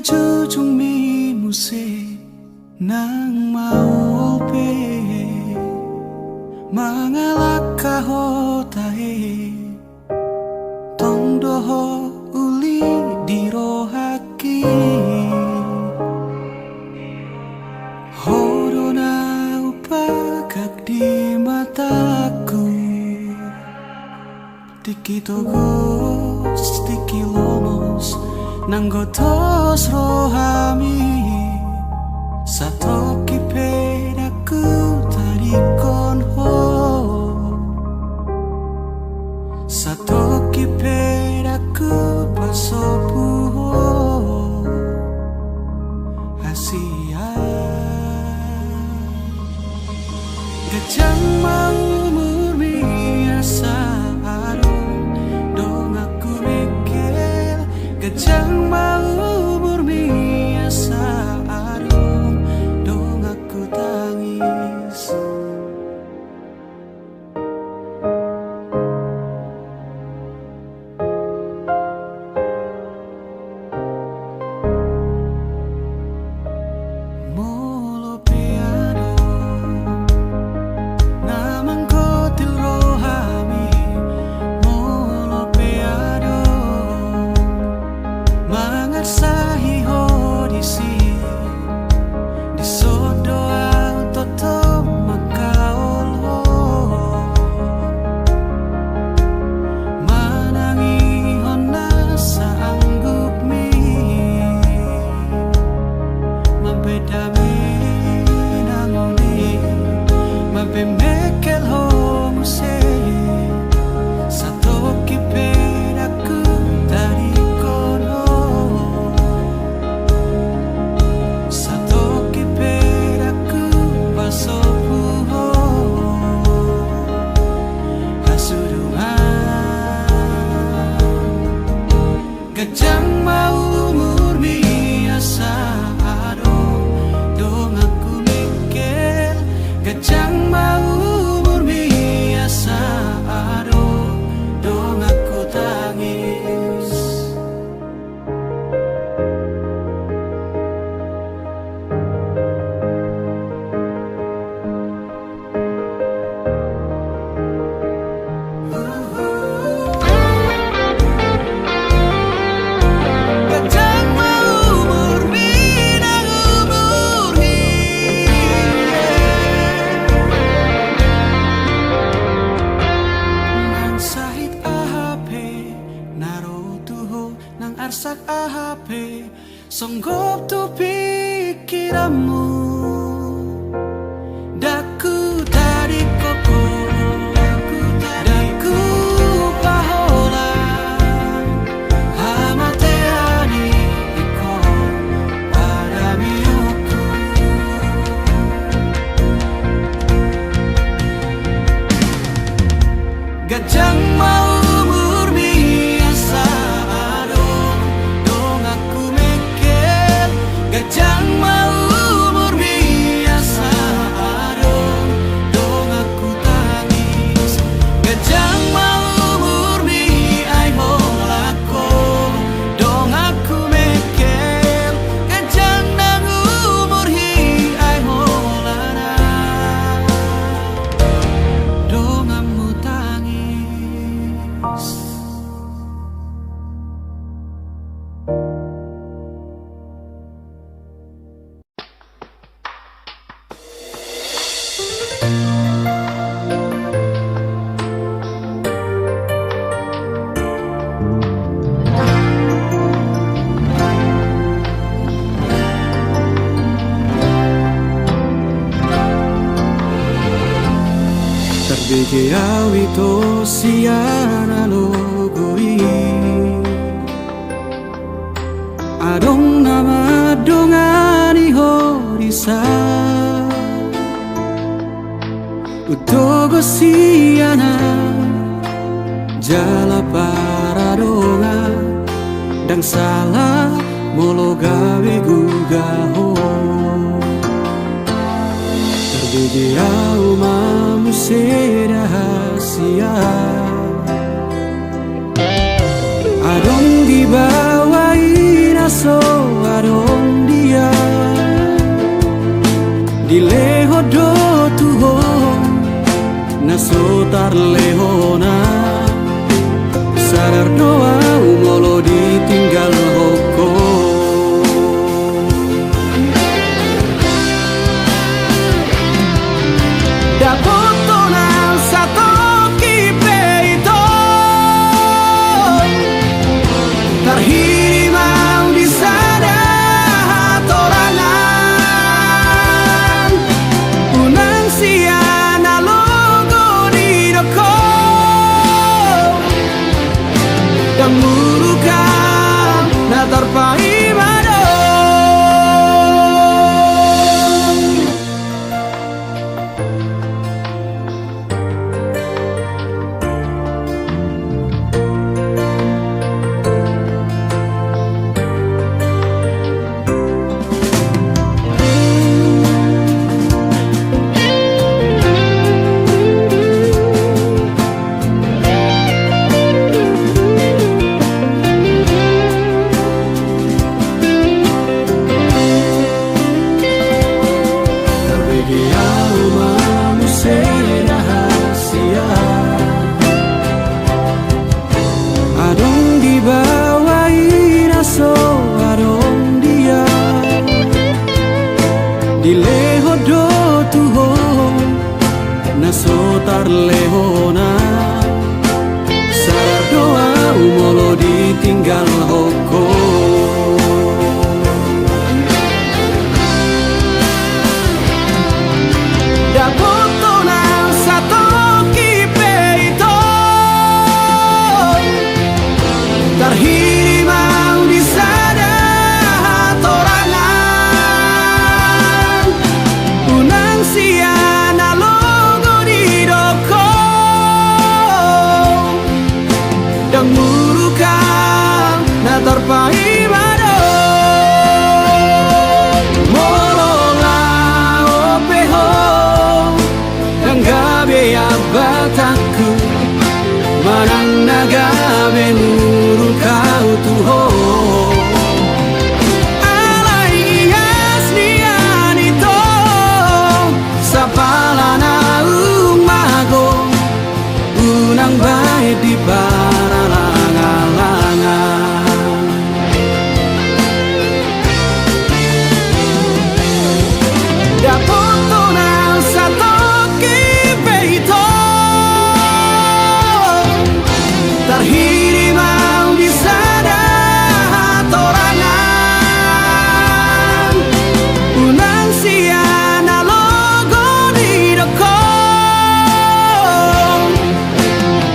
jujung mi muse nang mau pe mangalak kahotahe tong doho uli dirohaki horona upakak di mataku tiki togos tiki lomos nanggotos rohami satoki pedaku tarikon ho satoki pedaku pasopu ho asia gajang mau murmi asa arung dong aku mikir gajang mau murmi asa arung dong aku tangis molo piano namang kotil rohami molo piano mangarsahi hodisi di sodo toto makaol ho manangi hona sa anggup mi mabedami nangoni mabemekel ho muse satoki pedaku dari kono satoki pedaku pasopu ho hasurungan gajang mau murmi asa adong dong aku mikir gajang mau murmi asa adong dong aku tangis gajang mau murmi nang umurhi nang sahit ahape naro tuho nang arsak ahape songgop tu pikiranmu daku dari koko daku pahola hamateani iko pada miuku gajang mau murmi asa adong dong aku mikir gajang mau murmi asa adong dong aku tangis gajang mau murmi ai molako dong aku mikir gajang nang umurhi ai molana dong amu tangis terbege awito siana logoi adong nama dongani horisa utogo siana jala paradonga dang salah molo gawe gugaho terbege au mamu rahasia adong di bawah inaso adong di leho do tuho na sotar lehona sadar doa umolo ditinggal hoko dapoto satu kipe itu terhirimau di sana torangan unang siana logo di doko dan murukan na terpai di leho do tuho na sotar lehona sadar doa umolo ditinggal hoko dapoto na satu kipe itu terhirimau di sana torangan unang siana logo di doko dan murukan na terpai mado molola opeho dan gabe abataku manang nagabe murukau tuho unang baik di paralangan-langan dapoto na satu kipe itu terhirimau di sana torangan unang siana logo di doko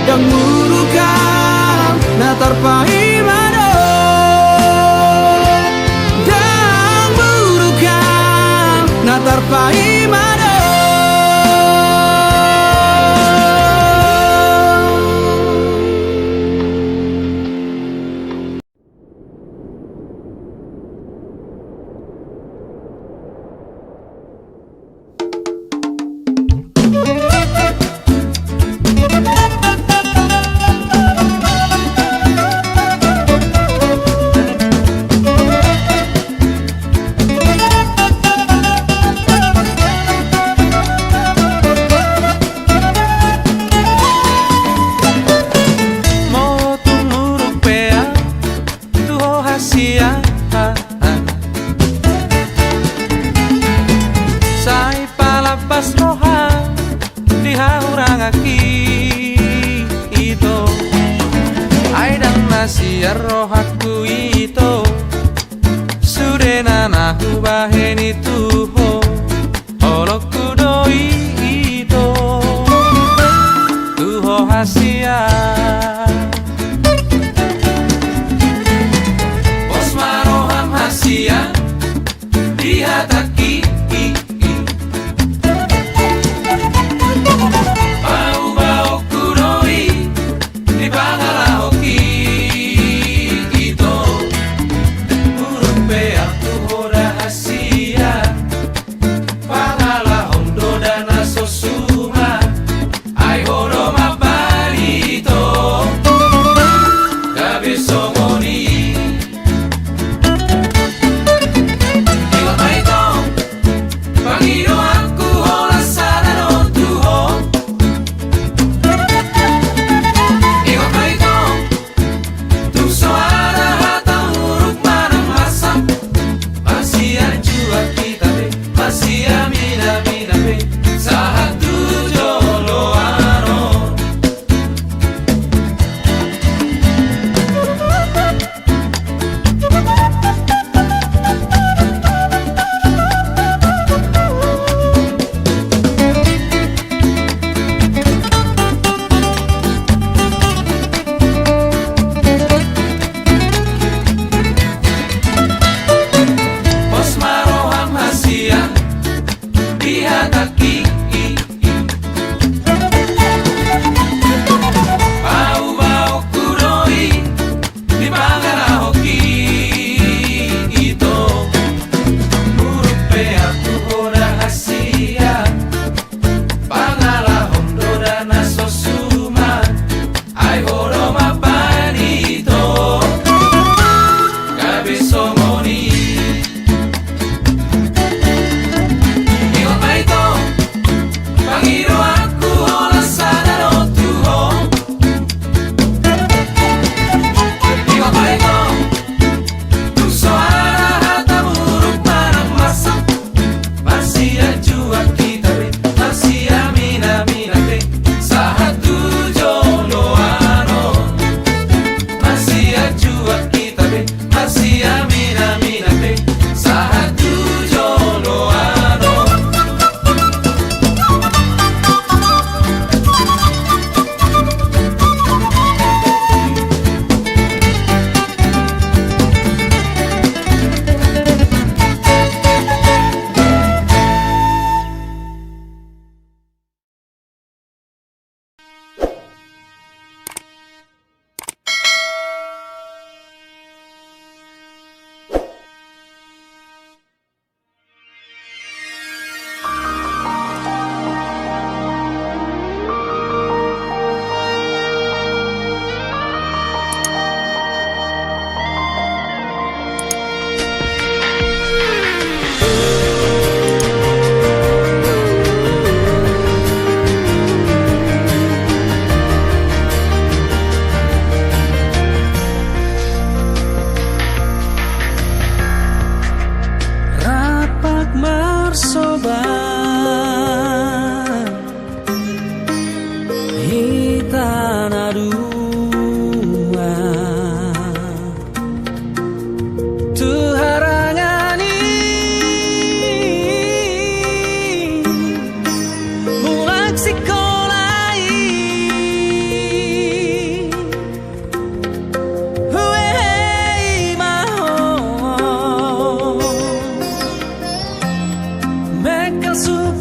dan murukan na terpai mado dan murukan na terpai mado Sai palabas roha dihaurang aki itu ai dan nasiar rohaku itu sudena nahu bahen itu oloku doi itu tuho hasia bos maroham hasia dihataki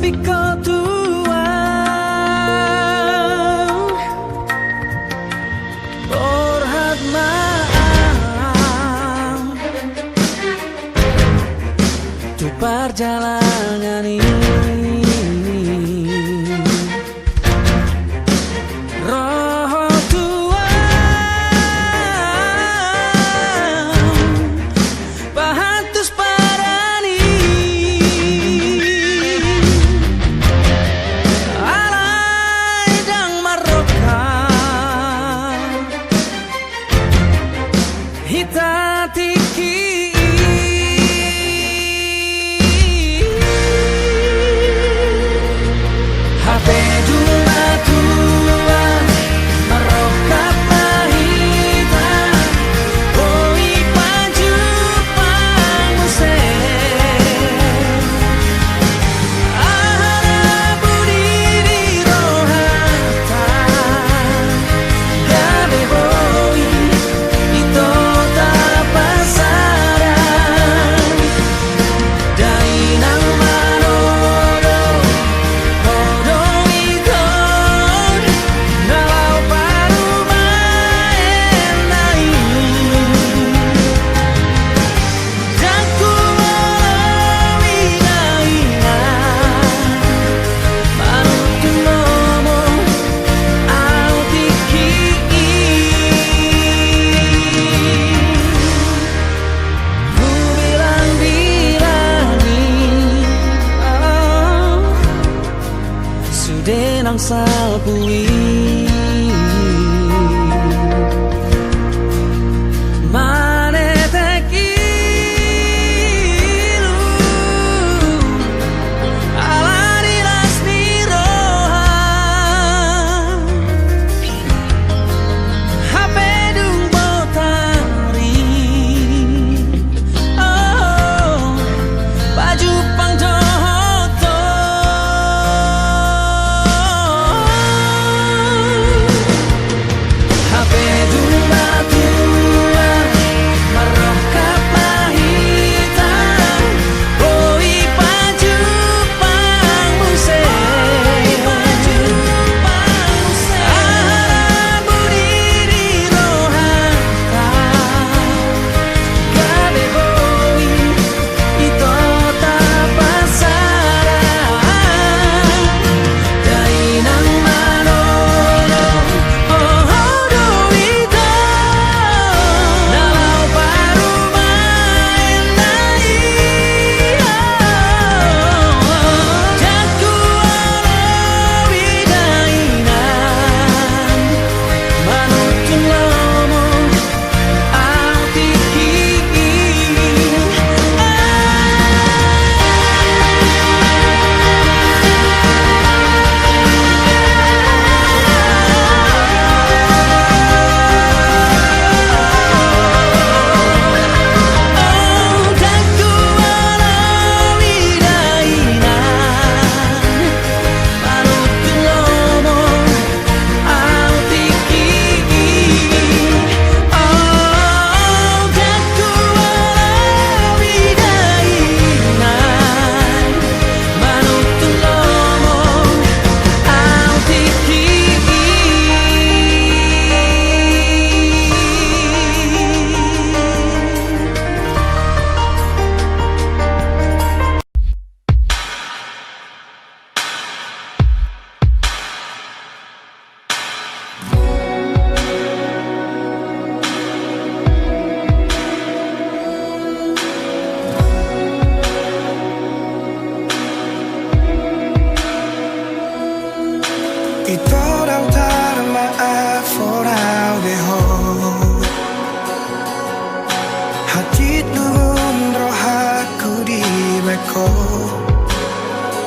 tapi kau tuang berhadmaan untuk perjalanan ini. Roh Tuhan pahatus parani alai dang maroka hitatiki denang salpui manetek ilu alani lasni rohan hape dung botari oh baju pang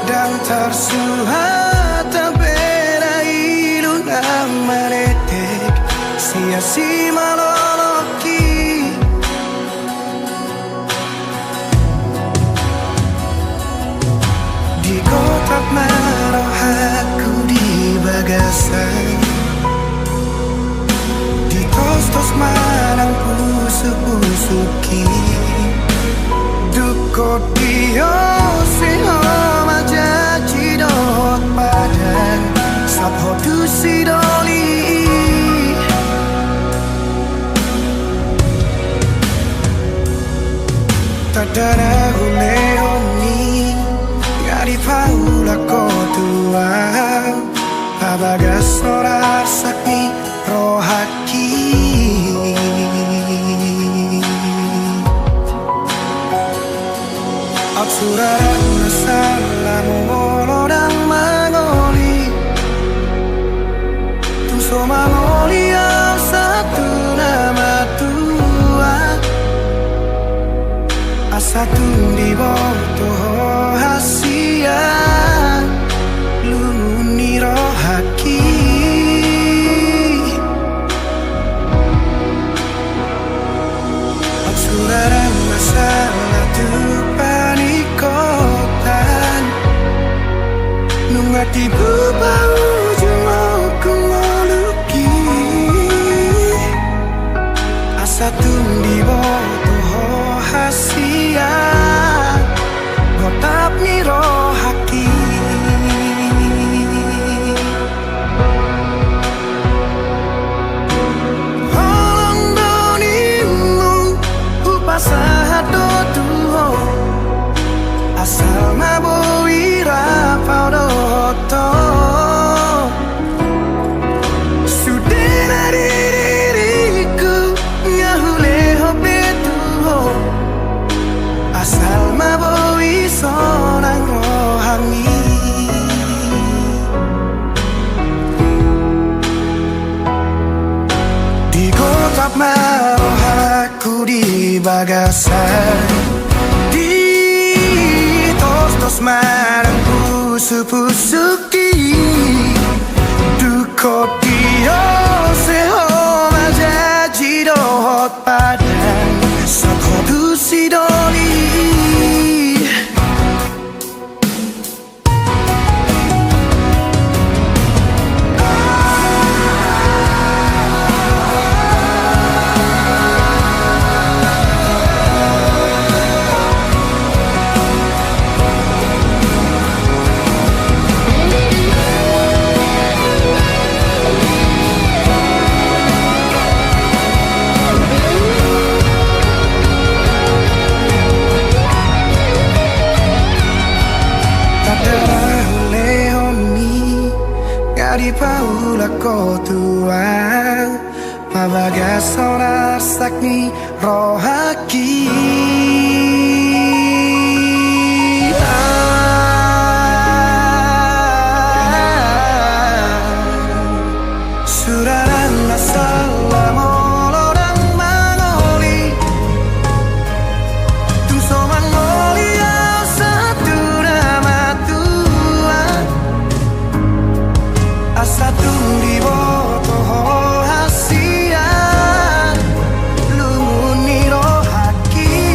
dan tersuhat tabera ilu nang manetek sia-si maloloki di kotak marohaku di bagasan di tos-tos marang pusu-pusuki duko dio si homa jaji Surat masalah molodang mangoli tu so mangoli yang satu nama tua asatu di bawah hasia luni rohaki surat masalah tu panikotan nungati bubau jumau kumoluki asatu di bawah hasia gotap ni rohaki Pasado tuho asal mabuira paudoto sudah diriku ngahule hobe tuho asal mabui sonang rohani digotap marohaku di bagasan di tos marang pusu-pusuki duko dio seho majaji dohot padang sakodu sidoli di paula kotua mabaga sonar sakni rohaki suraran masalah molodang mangoli tu so mangoli yang satu nama tua asatu di bawah hasia lumuni rohaki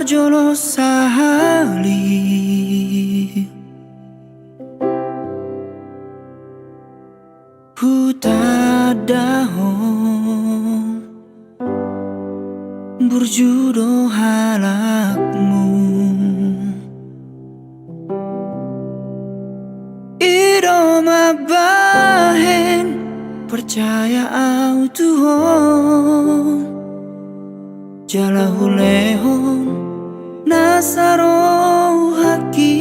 jolo sahali Hutadahong berjudo halakmu Iroma bahen percaya au Tuhan Jalahu lehon nasaro haki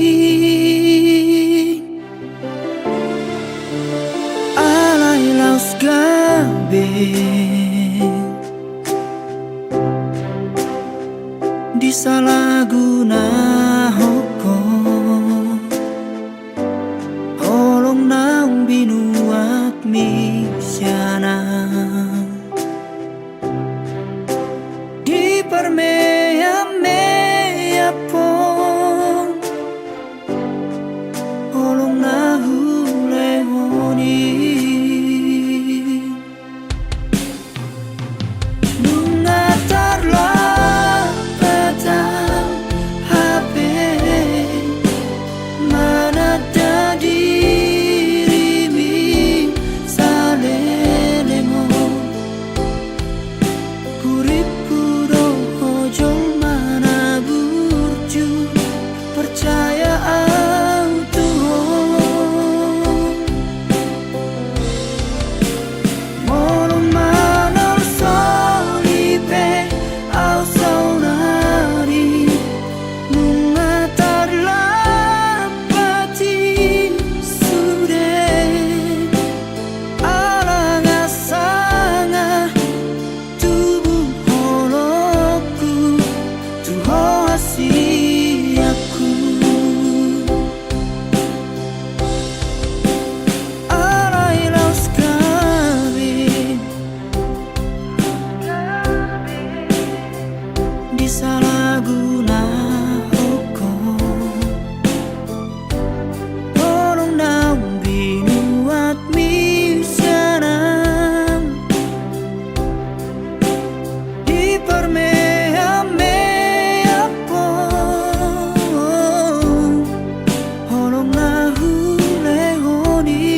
Alai laus gabe Disalahguna hukum Holong naung binuat misyana Di permea-mea pon Holong nahu lehoni Nungatarlah petang HP Mana ada dirimu salelemo Kuripku doho jol mana burju Percaya au Tuhan Molo manor solipe au saunari Mengatarlah pati sude Alanga sanga tubuh holoku Tuho asiaku Alai laus kawin Disalahguna hukum Tolong naung binuat misyana Di permea-mea pon Holong nahu lehoni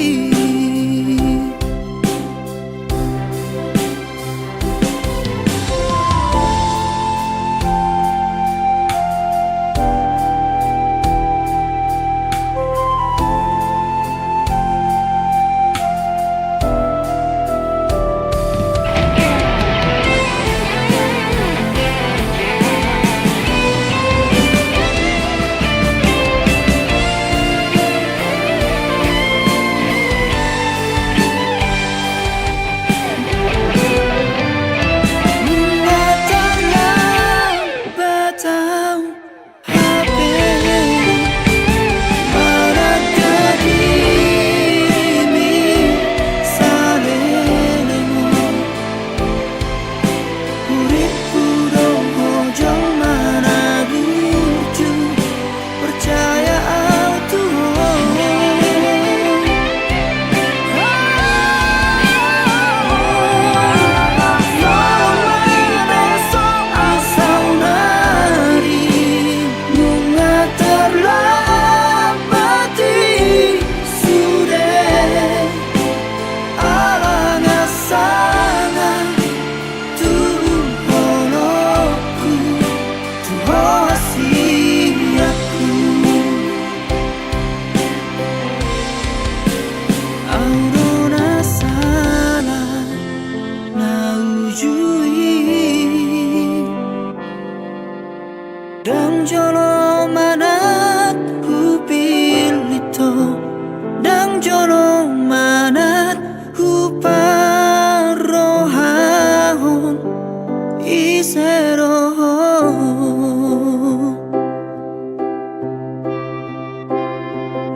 Mengatarlah batang HP Mana dirimu salelemo Uripku doho jol mana burju Percaya au Tuhan Mengatarlah pati sude Alanga sanga tubuh holoku Tuho asiaku Aurona salah na ujui Dang jolo manat hupilito Dang jolo manat huparohahon Iserohon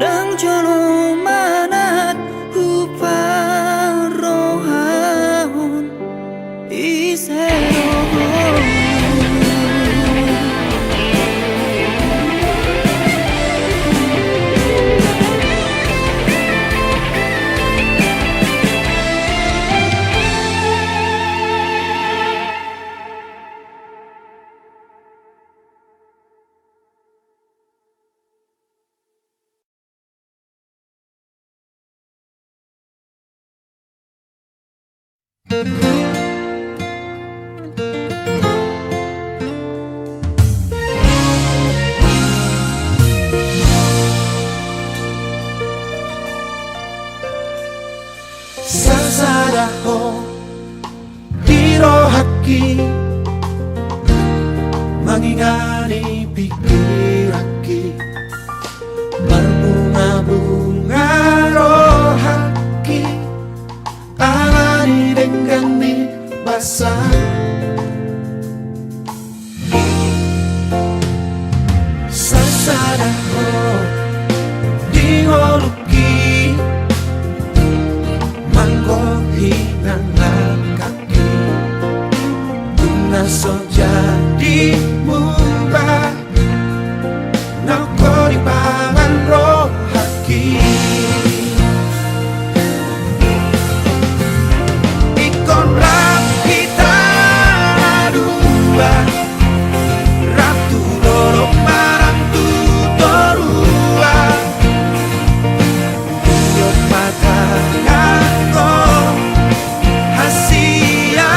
Dang jolo manat huparohahon Iserohon Sasadaho dirohaki mangingani pikiraki berbunga-bunga rohaki alani dengan mie basah sasadaho dingoluki manggohi nang kaki tuna so jadi mubah nako di pangan rohaki ikon rap kita dua ratu loro marang tu torua yot mata ngako hasian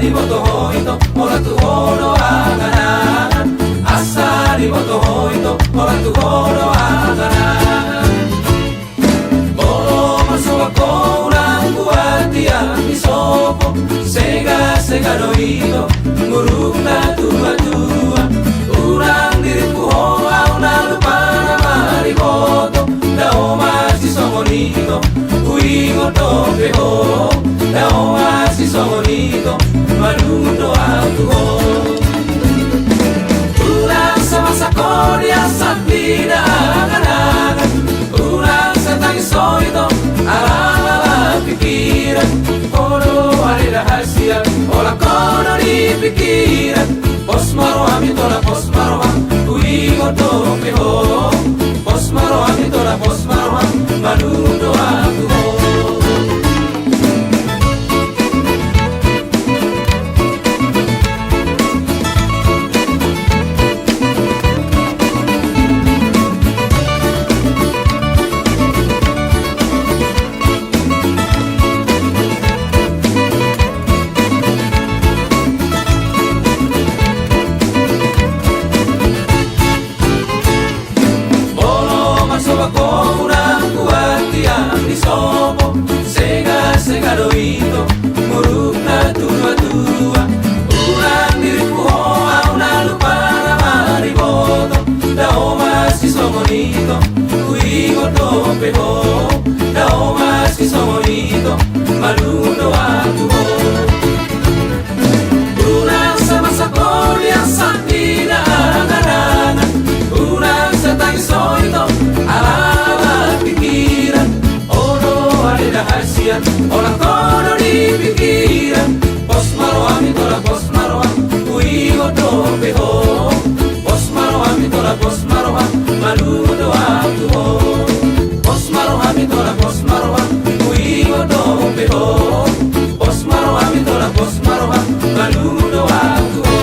Asari boto hoito ora tu horo aganan. Asari boto hoito ora tu horo aganan. Bolo masoba kourang buatia misopo. Sega sega doito muruk na tua tua. Urang diriku hoa una lupa na mariboto. Dao masih songonito kuingo tope ho. Dao masih songonito malundo aku ho. Urang sama sakoria sapina angan-angan. Urang setangis soito ala-ala pikiran. Kono ada rahasia olah kono di pikiran. Pos maroham itola pos maroham kuingo tope ho. Pos maroham itola pos maroham malundo aku ho. Sega doito muruk na tua tua. Urang diriku hoa una lupa na mariboto. Dao masih songonito kuingo tope ho. Dao masih songonito malundo aku ho. Urang sama sakoria sapina angan-angan. Urang setangis soito ala-ala pikiran. Rahasia olah kono di pikiran. Pos maroham itola pos maroham kuingo tope ho. Pos maroham itola pos maroham malundo aku ho. Pos maroham itola pos maroham kuingo tope ho. Pos maroham itola pos maroham malundo aku ho.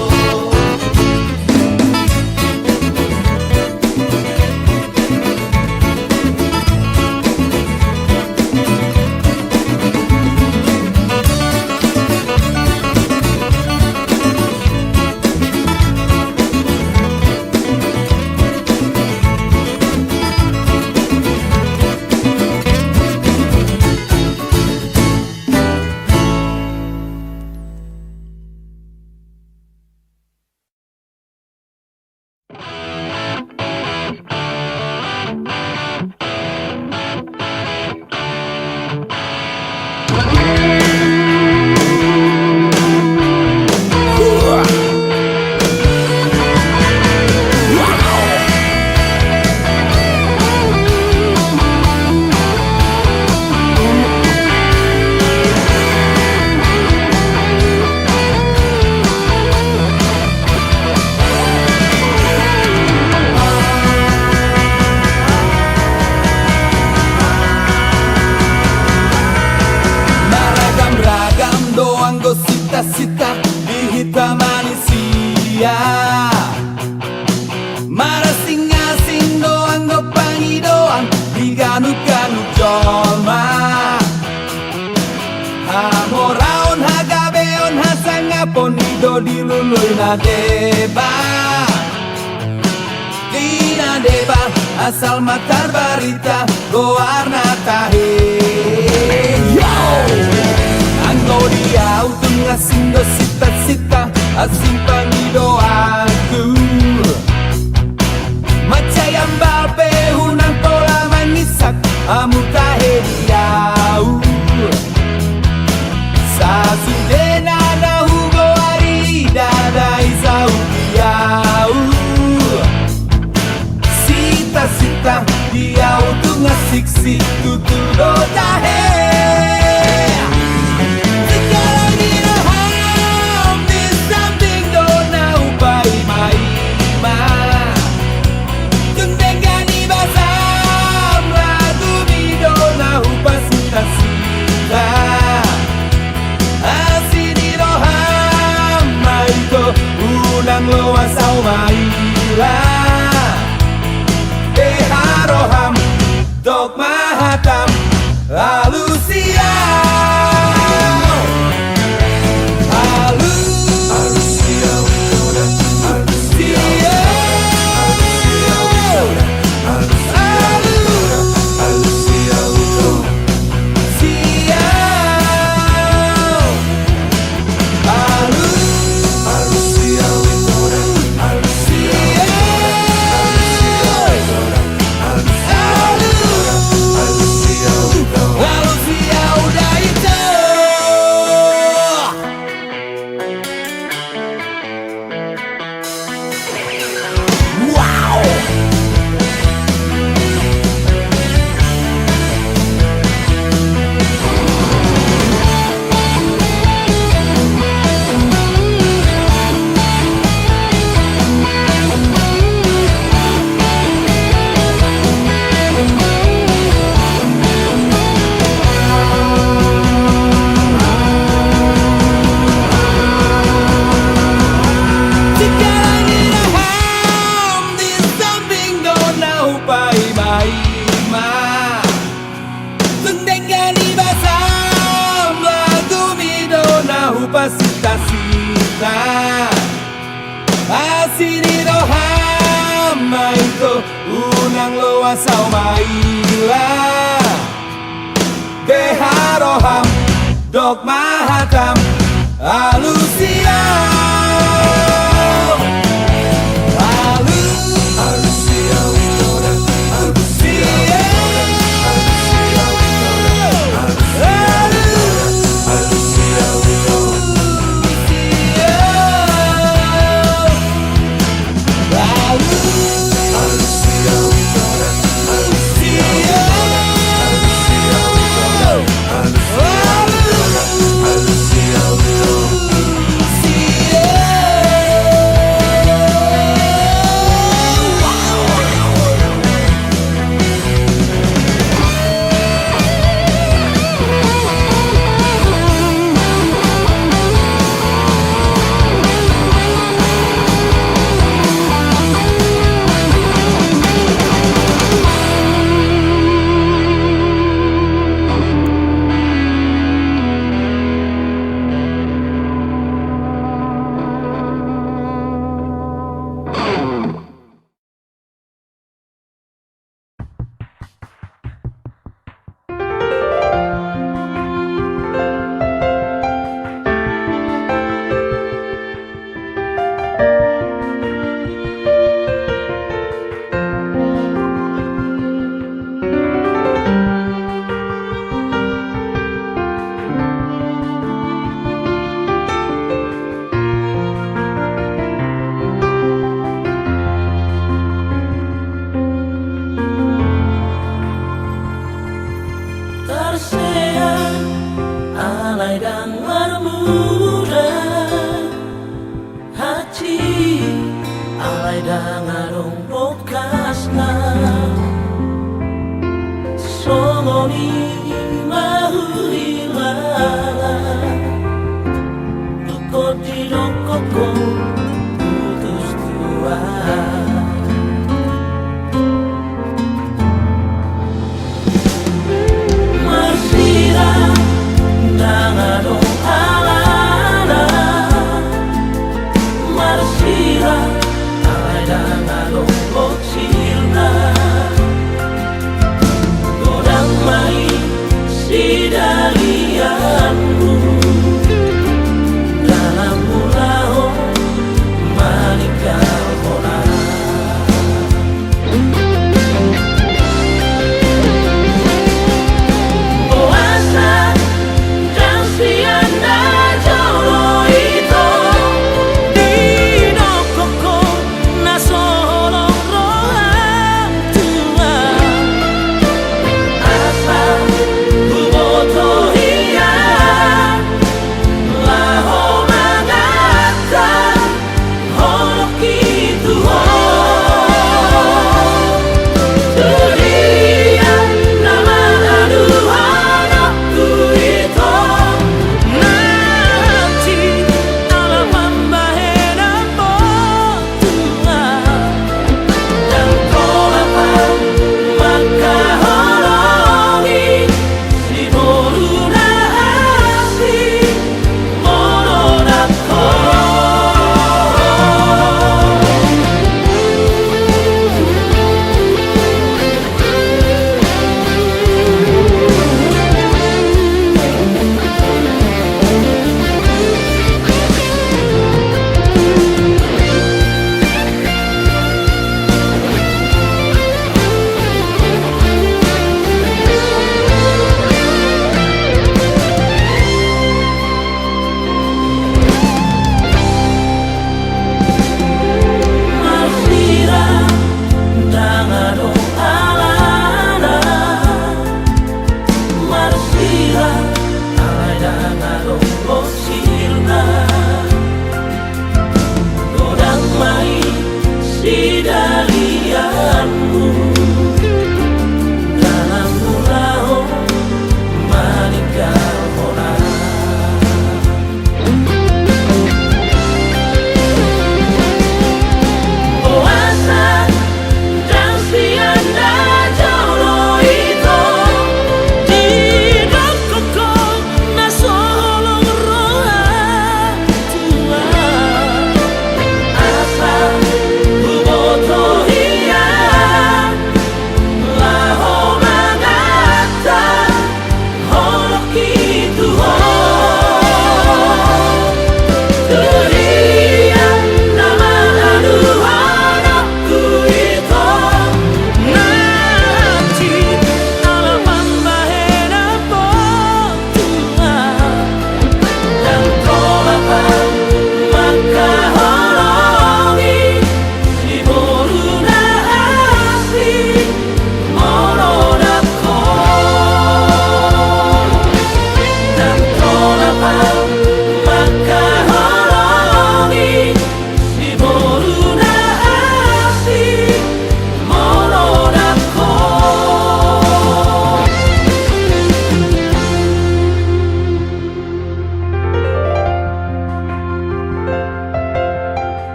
Sita di hitam manusia. Marasing-asing doang gopangi doang diganuk-ganuk jolma. Hamoraon hagabeon hasangapon ido diluluy na deba. Dina deba asal matar barita goarna tahe. Yo! Anggo dia utung ngasing do sita-sita asing pangido aku. Macayam balpe hunang pola mangisak amu tahe diau. Sasudena na hugo ari dadai sau diau. Sita-sita dia utung ngasik si tutu do tahe. Loa sau maila haroham dok mahatam alusia alusia. sita-sita Asini do hama ito unang luas sa maila Beharoham dok mahatam alusia